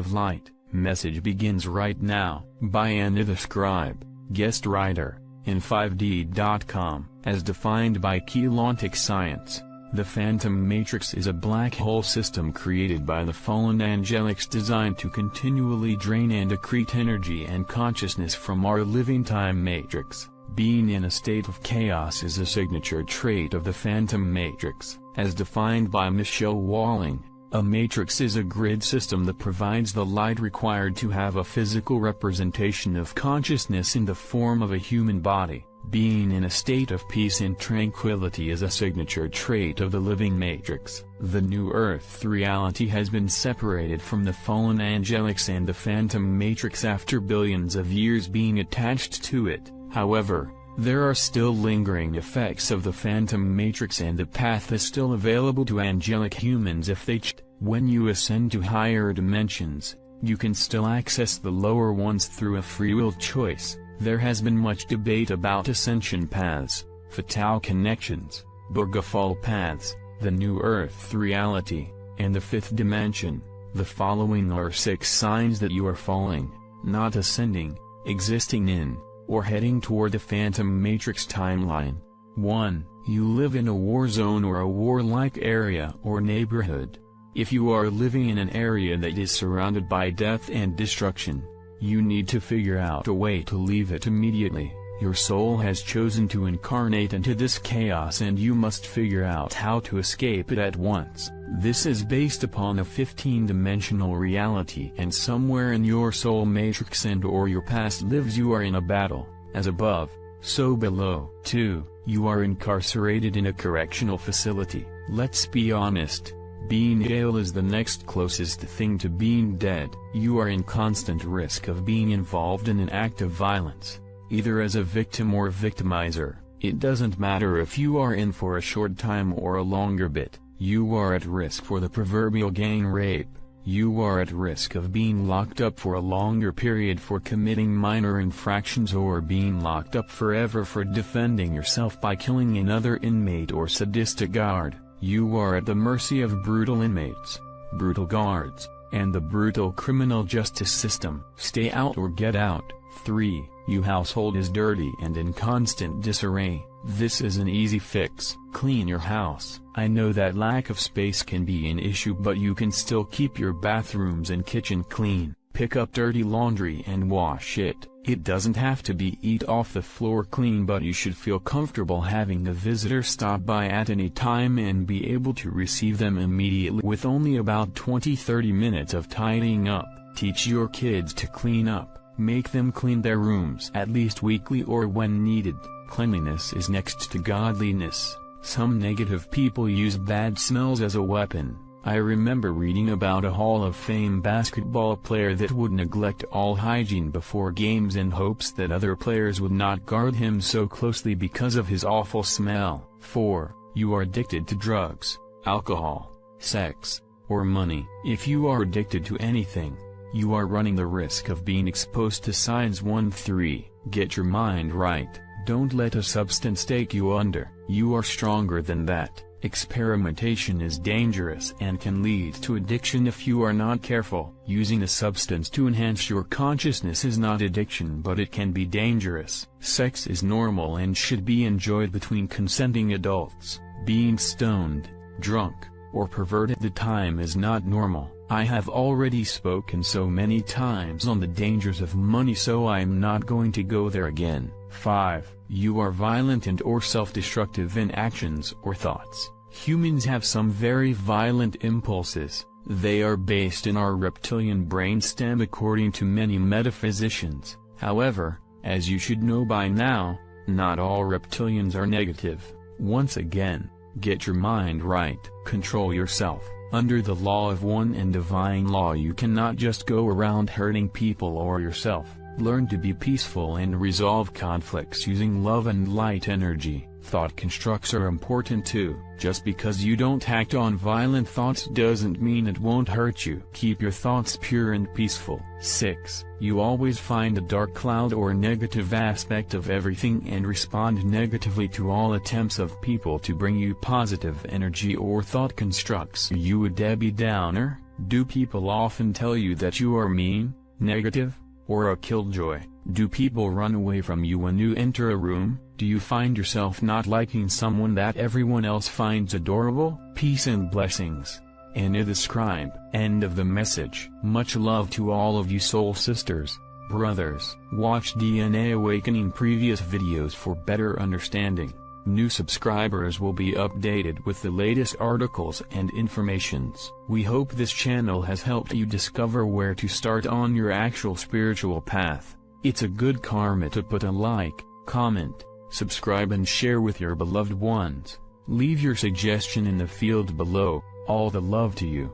of light. Message begins right now. By Anna the Scribe, guest writer, in 5D.com. As defined by Keylontic science, the phantom matrix is a black hole system created by the fallen angelics designed to continually drain and accrete energy and consciousness from our living time matrix. Being in a state of chaos is a signature trait of the phantom matrix. As defined by Michelle Walling, a matrix is a grid system that provides the light required to have a physical representation of consciousness in the form of a human body. Being in a state of peace and tranquility is a signature trait of the living matrix. The new Earth reality has been separated from the fallen angelics and the phantom matrix after billions of years being attached to it. However, there are still lingering effects of the phantom matrix, and the path is still available to angelic humans if they choose. When you ascend to higher dimensions, you can still access the lower ones through a free will choice. There has been much debate about ascension paths, fatal connections, GIFL paths, the new Earth reality, and the fifth dimension. The following are 6 signs that you are falling, not ascending, existing in, or heading toward the phantom matrix timeline. 1. You live in a war zone or a war-like area or neighborhood. If you are living in an area that is surrounded by death and destruction, you need to figure out a way to leave it immediately. Your soul has chosen to incarnate into this chaos and you must figure out how to escape it at once. This is based upon a 15-dimensional reality, and somewhere in your soul matrix and or your past lives you are in a battle, as above, so below. 2. You are incarcerated in a correctional facility. Let's be honest. Being ill is the next closest thing to being dead. You are in constant risk of being involved in an act of violence, either as a victim or victimizer. It doesn't matter if you are in for a short time or a longer bit, you are at risk for the proverbial gang rape. You are at risk of being locked up for a longer period for committing minor infractions, or being locked up forever for defending yourself by killing another inmate or sadistic guard. You are at the mercy of brutal inmates, brutal guards, and the brutal criminal justice system. Stay out or get out. 3. Your household is dirty and in constant disarray. This is an easy fix. Clean your house. I know that lack of space can be an issue, but you can still keep your bathrooms and kitchen clean. Pick up dirty laundry and wash it. It doesn't have to be eat off the floor clean, but you should feel comfortable having a visitor stop by at any time and be able to receive them immediately with only about 20-30 minutes of tidying up. Teach your kids to clean up. Make them clean their rooms at least weekly or when needed. Cleanliness is next to godliness. Some negative people use bad smells as a weapon. I remember reading about a Hall of Fame basketball player that would neglect all hygiene before games in hopes that other players would not guard him so closely because of his awful smell. 4. You are addicted to drugs, alcohol, sex, or money. If you are addicted to anything, you are running the risk of being exposed to signs 1-3. Get your mind right. Don't let a substance take you under. You are stronger than that. Experimentation is dangerous and can lead to addiction if you are not careful. Using a substance to enhance your consciousness is not addiction, but it can be dangerous. Sex is normal and should be enjoyed between consenting adults. Being stoned, drunk, or perverted at the time is not normal. I have already spoken so many times on the dangers of money, so I'm not going to go there again. 5. You are violent and or self-destructive in actions or thoughts. Humans have some very violent impulses. They are based in our reptilian brainstem according to many metaphysicians. However, as you should know by now, not all reptilians are negative. Once again, get your mind right. Control yourself. Under the law of one and divine law, you cannot just go around hurting people or yourself. Learn to be peaceful and resolve conflicts using love and light energy. Thought constructs are important too. Just because you don't act on violent thoughts doesn't mean it won't hurt you. Keep your thoughts pure and peaceful. 6. You always find a dark cloud or negative aspect of everything and respond negatively to all attempts of people to bring you positive energy or thought constructs. Are you a Debbie Downer? Do people often tell you that you are mean, negative, or a killjoy? Do people run away from you when you enter a room? Do you find yourself not liking someone that everyone else finds adorable? Peace and blessings. Anna the Scribe. End of the message. Much love to all of you soul sisters, brothers. Watch DNA Awakening previous videos for better understanding. New subscribers will be updated with the latest articles and informations. We hope this channel has helped you discover where to start on your actual spiritual path. It's a good karma to put a like, comment, subscribe and share with your beloved ones. Leave your suggestion in the field below. All the love to you.